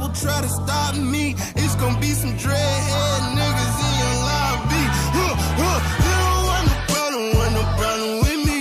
people try to stop me, it's gonna be some dreadhead niggas in your lobby. You don't want no problem with me.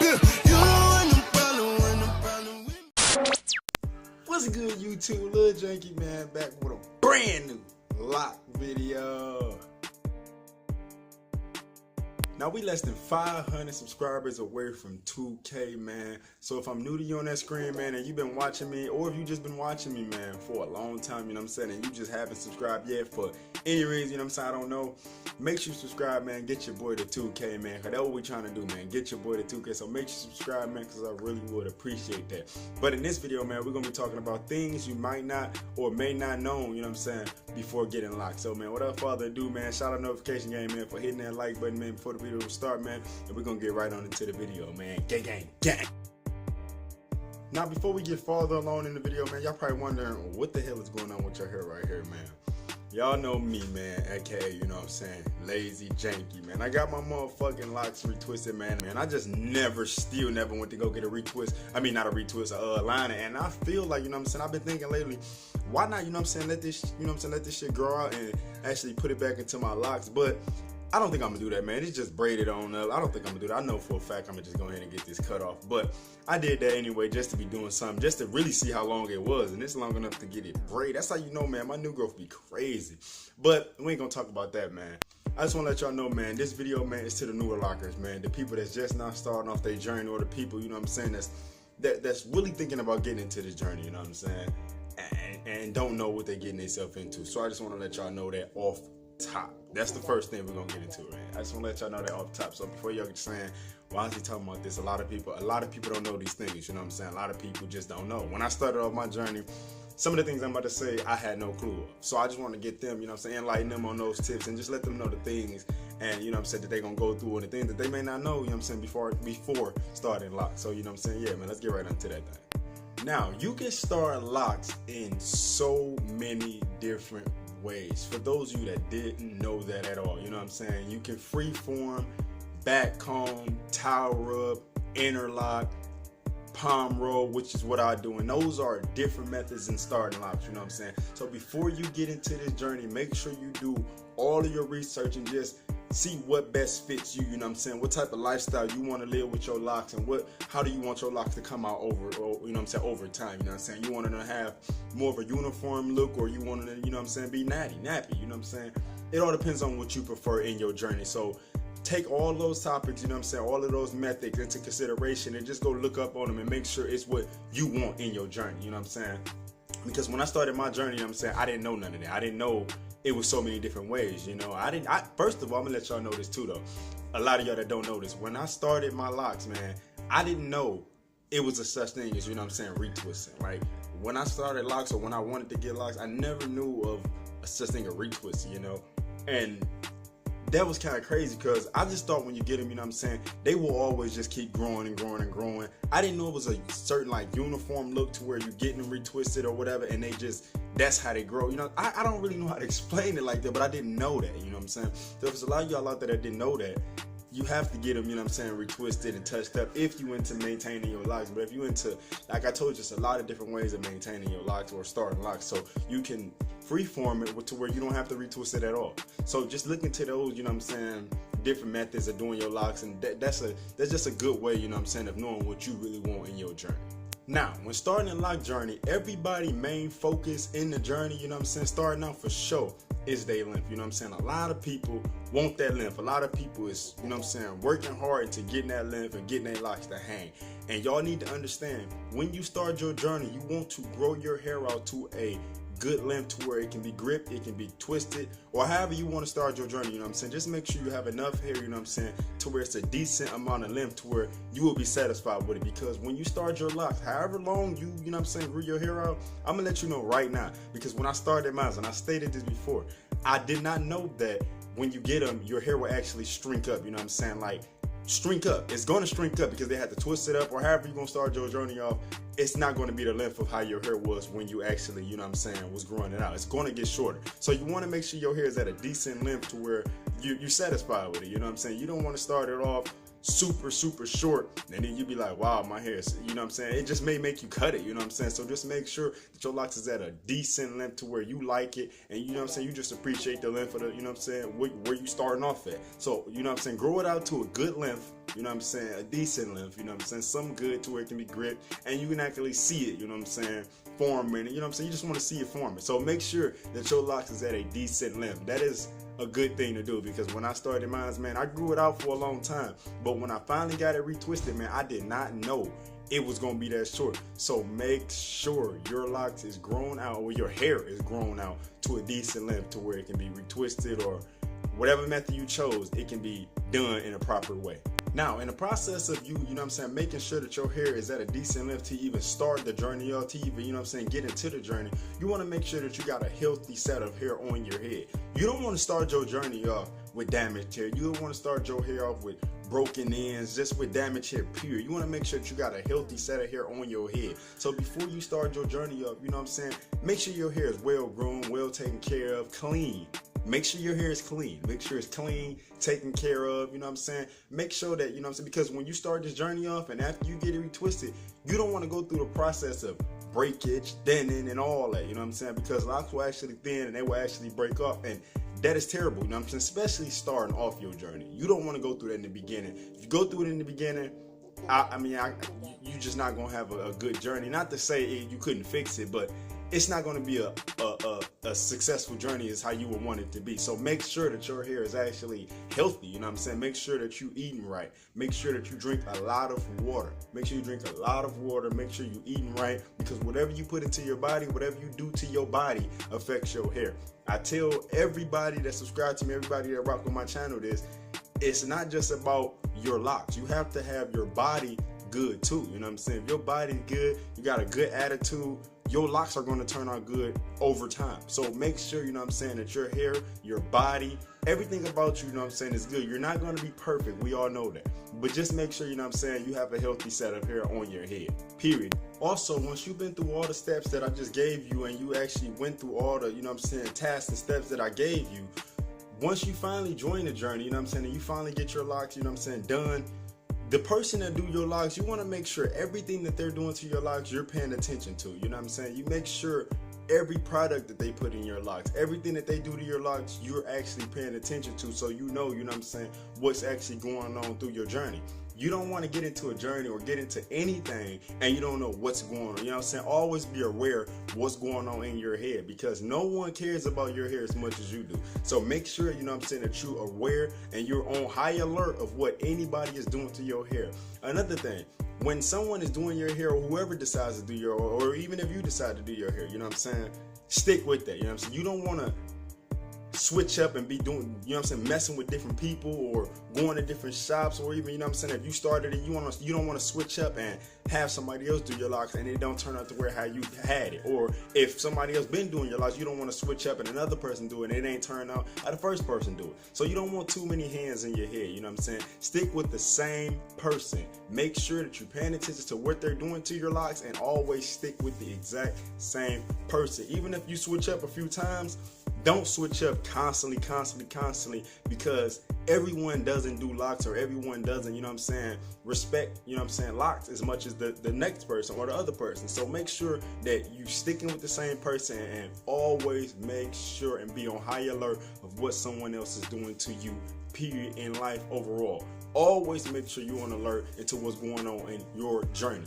You don't want no problem with me. What's good, YouTube? Liljanky, man, back with a brand new lock video. Now we less than 500 subscribers away from 2K, man. So if I'm new to you on that screen, man, and you've been watching me, or if you just been watching me, man, for a long time, you know what I'm saying, and you just haven't subscribed yet for any reason, you know what I'm saying, I don't know, make sure you subscribe, man. Get your boy to 2K, man, because that's what we're trying to do, man. Get your boy to 2K. So make sure you subscribe, man, because I really would appreciate that. But in this video, man, we're going to be talking about things you might not or may not know, you know what I'm saying, before getting locked. So, man, without further ado, man, shout out notification game, man, for hitting that like button, man, before the video will start, man, and we're gonna get right on into the video, man. Gang, gang, gang. Now, before we get farther along in the video, man, y'all probably wondering what the hell is going on with your hair right here, man. Y'all know me, man, aka, you know what I'm saying, Lazy Janky, man. I got my motherfucking locks retwisted, man. I just still never went to go get a retwist. I mean, not a retwist, a liner. And I feel like, you know what I'm saying, I've been thinking lately, why not, you know what I'm saying, let this, you know what I'm saying, let this shit grow out and actually put it back into my locks. But I don't think I'm gonna do that, man. It's just braided on up. I don't think I'm gonna do that. I know for a fact I'm gonna just go ahead and get this cut off. But I did that anyway, just to be doing something, just to really see how long it was. And it's long enough to get it braided. That's how you know, man, my new growth be crazy. But we ain't gonna talk about that, man. I just wanna let y'all know, man, this video, man, is to the newer lockers, man. The people that's just now starting off their journey, or the people, you know what I'm saying, that's really thinking about getting into this journey, you know what I'm saying? And don't know what they're getting themselves into. So I just wanna let y'all know that off top. That's the first thing we're gonna get into, man. I just wanna let y'all know that off top. So before y'all get saying, why is he talking about this? A lot of people don't know these things, you know what I'm saying? A lot of people just don't know. When I started off my journey, some of the things I'm about to say, I had no clue of. So I just want to get them, you know what I'm saying, enlighten them on those tips and just let them know the things, and you know what I'm saying, that they're gonna go through, and the things that they may not know, you know what I'm saying, before starting locks. So you know what I'm saying, yeah, man, let's get right into that thing. Now, you can start locks in so many different ways. For those of you that didn't know that at all, you know what I'm saying, you can freeform, back comb, towel rub, interlock, palm roll, which is what I do, and those are different methods in starting locks, you know what I'm saying. So before you get into this journey, make sure you do all of your research and just see what best fits you, you know what I'm saying, what type of lifestyle you want to live with your locks, and how do you want your locks to come out over, or, you know what I'm saying, over time, you know what I'm saying. You want them to have more of a uniform look, or you want them to, you know what I'm saying, be nappy, you know what I'm saying. It all depends on what you prefer in your journey. So take all those topics, you know what I'm saying, all of those methods into consideration, and just go look up on them and make sure it's what you want in your journey, you know what I'm saying. Because when I started my journey, you know what I'm saying, I didn't know none of that. I didn't know it was so many different ways, you know. First of all, I'm gonna let y'all know this too, though. A lot of y'all that don't know this, when I started my locks, man, I didn't know it was a such thing as, you know what I'm saying, retwisting. Like, when I started locks, or when I wanted to get locks, I never knew of a such thing as retwisting, you know. And that was kind of crazy, because I just thought when you get them, you know what I'm saying, they will always just keep growing and growing and growing. I didn't know it was a certain, like, uniform look to where you're getting them retwisted or whatever, and that's how they grow. You know, I don't really know how to explain it like that, but I didn't know that, you know what I'm saying. So if there's a lot of y'all out there that didn't know that, you have to get them, you know what I'm saying, retwisted and touched up if you into maintaining your locks. But if you into, like I told you, it's a lot of different ways of maintaining your locks or starting locks. So you can freeform it to where you don't have to retwist it at all. So just look into those, you know what I'm saying, different methods of doing your locks, and that's just a good way, you know what I'm saying, of knowing what you really want in your journey. Now, when starting a lock journey, everybody's main focus in the journey, you know what I'm saying, starting out for sure, is their length. You know what I'm saying? A lot of people want that length. A lot of people is, you know what I'm saying, working hard to getting that length and getting their locks to hang. And y'all need to understand, when you start your journey, you want to grow your hair out to a good length to where it can be gripped, it can be twisted, or however you want to start your journey, you know what I'm saying. Just make sure you have enough hair, you know what I'm saying, to where it's a decent amount of length to where you will be satisfied with it. Because when you start your locks, however long you know what I'm saying, grew your hair out, I'm gonna let you know right now, because when I started mine, and I stated this before, I did not know that when you get them, your hair will actually shrink up, you know what I'm saying, like shrink up. It's going to shrink up because they had to twist it up, or however you're going to start your journey off. It's not going to be the length of how your hair was when you actually, you know what I'm saying, was growing it out. It's going to get shorter. So you want to make sure your hair is at a decent length to where you're satisfied with it, you know what I'm saying. You don't want to start it off super short, and then you be like, wow, my hair is, you know what I'm saying, it just may make you cut it, you know what I'm saying. So just make sure that your locks is at a decent length to where you like it, and you know what I'm saying, you just appreciate the length of the, you know what I'm saying, where you starting off at. So you know what I'm saying, grow it out to a good length, you know what I'm saying, a decent length, you know what I'm saying, some good to where it can be gripped and you can actually see it, you know what I'm saying, forming, you know what I'm saying, you just want to see it forming. So make sure that your locks is at a decent length. That is a good thing to do, because when I started mine, man, I grew it out for a long time, but when I finally got it retwisted, man, I did not know it was gonna be that short. So make sure your locks is grown out, or your hair is grown out to a decent length to where it can be retwisted, or whatever method you chose, it can be done in a proper way. Now, in the process of you know what I'm saying, making sure that your hair is at a decent length to even start the journey, or to even, you know what I'm saying, get into the journey, you want to make sure that you got a healthy set of hair on your head. You don't want to start your journey off with damaged hair. You don't want to start your hair off with broken ends, just with damaged hair, period. You want to make sure that you got a healthy set of hair on your head. So before you start your journey up, you know what I'm saying, make sure your hair is well groomed, well taken care of, clean. Make sure your hair is clean. Make sure it's clean, taken care of, you know what I'm saying? Make sure that, you know what I'm saying, because when you start this journey off and after you get it retwisted, you don't want to go through the process of breakage, thinning, and all that, you know what I'm saying? Because locks will actually thin and they will actually break off, and that is terrible, you know what I'm saying? Especially starting off your journey. You don't want to go through that in the beginning. If you go through it in the beginning, you're just not going to have a good journey. Not to say you couldn't fix it, but it's not going to be a successful journey is how you would want it to be. So make sure that your hair is actually healthy, you know what I'm saying? Make sure that you eating right. Make sure that you drink a lot of water. Make sure you drink a lot of water. Make sure you eating right, because whatever you put into your body, whatever you do to your body affects your hair. I tell everybody that subscribe to me, everybody that rock with my channel this, it's not just about your locks. You have to have your body good too, you know what I'm saying? If your body's good, you got a good attitude, your locks are going to turn out good over time. So make sure, you know what I'm saying, that your hair, your body, everything about you, you know what I'm saying, is good. You're not going to be perfect. We all know that. But just make sure, you know what I'm saying, you have a healthy set of hair on your head, period. Also, once you've been through all the steps that I just gave you, and you actually went through all the, you know what I'm saying, tasks and steps that I gave you, once you finally join the journey, you know what I'm saying, and you finally get your locks, you know what I'm saying, done, the person that do your locks, you want to make sure everything that they're doing to your locks, you're paying attention to. You know what I'm saying? You make sure every product that they put in your locks, everything that they do to your locks, you're actually paying attention to, so you know what I'm saying, what's actually going on through your journey. You don't want to get into a journey or get into anything and you don't know what's going on. You know what I'm saying? Always be aware what's going on in your head, because no one cares about your hair as much as you do. So make sure, you know what I'm saying, that you're aware and you're on high alert of what anybody is doing to your hair. Another thing, when someone is doing your hair, or whoever decides to do your, or even if you decide to do your hair, you know what I'm saying, stick with that. You know what I'm saying? You don't want to switch up and be doing, you know what I'm saying, messing with different people or going to different shops, or even, you know what I'm saying, if you started it, you don't want to switch up and have somebody else do your locks and it don't turn out to where how you had it. Or if somebody else been doing your locks, you don't want to switch up and another person do it and it ain't turn out how the first person do it. So you don't want too many hands in your head, you know what I'm saying? Stick with the same person. Make sure that you're paying attention to what they're doing to your locks, and always stick with the exact same person. Even if you switch up a few times, don't switch up constantly, because everyone doesn't do locks, or everyone doesn't, you know what I'm saying, respect, you know what I'm saying, locks as much as the next person or the other person. So make sure that you sticking with the same person, and always make sure and be on high alert of what someone else is doing to you, period, in life overall. Always make sure you're on alert into what's going on in your journey.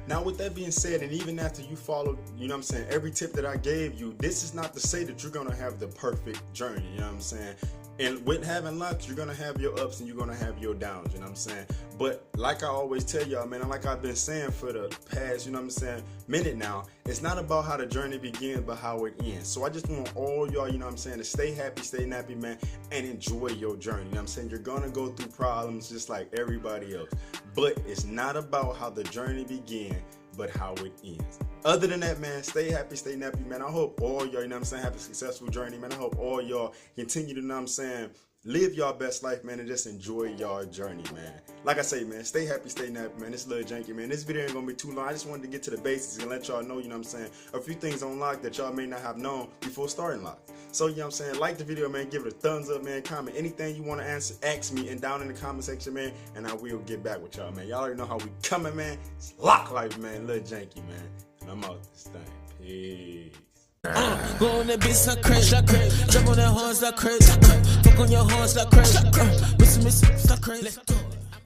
Now, with that being said, and even after you followed, you know what I'm saying, every tip that I gave you, this is not to say that you're going to have the perfect journey, you know what I'm saying? And with having locks, you're going to have your ups and you're going to have your downs, you know what I'm saying? But like I always tell y'all, man, and like I've been saying for the past, you know what I'm saying, minute now, it's not about how the journey begins, but how it ends. So I just want all y'all, you know what I'm saying, to stay happy, stay nappy, man, and enjoy your journey. You know what I'm saying? You're going to go through problems just like everybody else. But it's not about how the journey began, but how it ends. Other than that, man, stay happy, stay nappy, man. I hope all y'all, you know what I'm saying, have a successful journey, man. I hope all y'all continue to, you know what I'm saying, live y'all best life, man, and just enjoy y'all journey, man. Like I say, man, stay happy, stay nappy, man. This is Liljanky, man. This video ain't gonna be too long. I just wanted to get to the basics and let y'all know, you know what I'm saying, a few things on lock that y'all may not have known before starting lock. So, you know what I'm saying, like the video, man, give it a thumbs up, man, comment anything you want to ask me and down in the comment section, man, and I will get back with y'all, man. Y'all already know how we coming, man. It's lock life, man. Liljanky, man. And I'm out this thing. Peace. Go on that bitch like crazy, jump on that horns like crazy, fuck on your horns like crazy, miss like crazy.